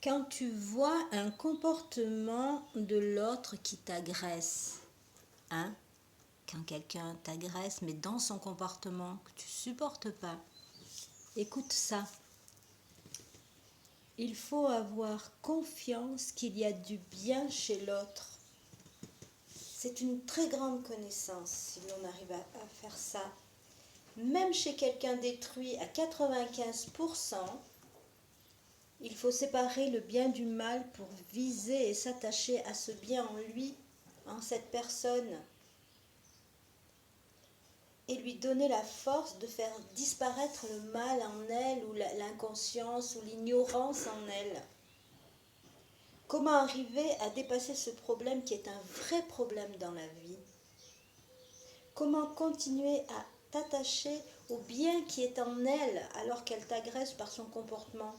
Quand tu vois un comportement de l'autre qui t'agresse, hein, quand quelqu'un t'agresse, mais dans son comportement que tu supportes pas, écoute ça. Il faut avoir confiance qu'il y a du bien chez l'autre. C'est une très grande connaissance si l'on arrive à faire ça. Même chez quelqu'un détruit à 95%, il faut séparer le bien du mal pour viser et s'attacher à ce bien en lui, en cette personne, et lui donner la force de faire disparaître le mal en elle, ou l'inconscience, ou l'ignorance en elle. Comment arriver à dépasser ce problème qui est un vrai problème dans la vie? Comment continuer à t'attacher au bien qui est en elle alors qu'elle t'agresse par son comportement?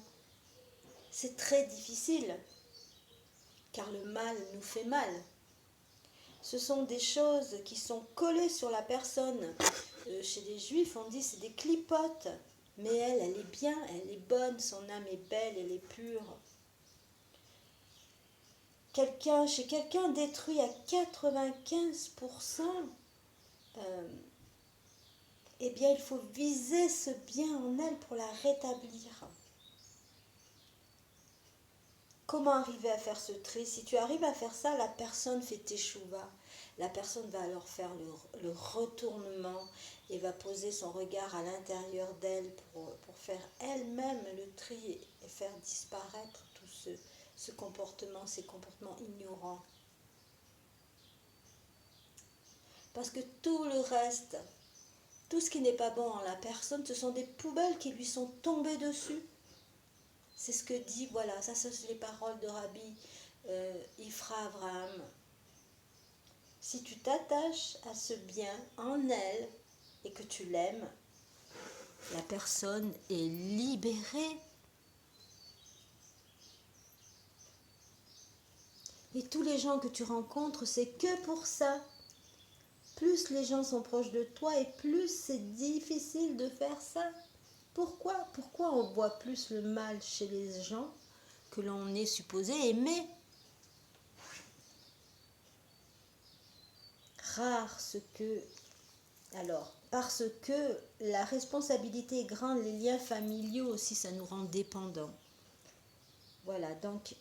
C'est très difficile, car le mal nous fait mal. Ce sont des choses qui sont collées sur la personne. Chez les juifs, on dit c'est des clipotes. Mais elle est bien, elle est bonne, son âme est belle, elle est pure. Chez quelqu'un détruit à 95%, eh bien il faut viser ce bien en elle pour la rétablir. Comment arriver à faire ce tri? Si tu arrives à faire ça, la personne fait teshuva. La personne va alors faire le retournement et va poser son regard à l'intérieur d'elle pour faire elle-même le tri et faire disparaître tout ce comportement, ces comportements ignorants. Parce que tout le reste, tout ce qui n'est pas bon en la personne, ce sont des poubelles qui lui sont tombées dessus. C'est ce que dit, voilà, ça c'est les paroles de Rabbi Ifra Avraham. Si tu t'attaches à ce bien en elle et que tu l'aimes, la personne est libérée. Et tous les gens que tu rencontres, c'est que pour ça. Plus les gens sont proches de toi et plus c'est difficile de faire ça. Pourquoi on voit plus le mal chez les gens que l'on est supposé aimer? Parce que la responsabilité est grande, les liens familiaux aussi, ça nous rend dépendants. Voilà, donc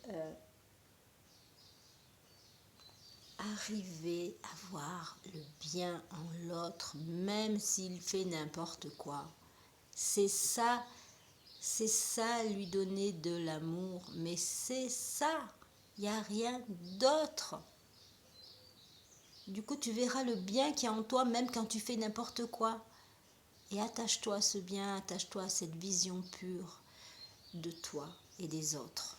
arriver à voir le bien en l'autre, même s'il fait n'importe quoi. C'est ça, lui donner de l'amour, mais c'est ça, il n'y a rien d'autre. Du coup, tu verras le bien qu'il y a en toi, même quand tu fais n'importe quoi. Et attache-toi à ce bien, attache-toi à cette vision pure de toi et des autres.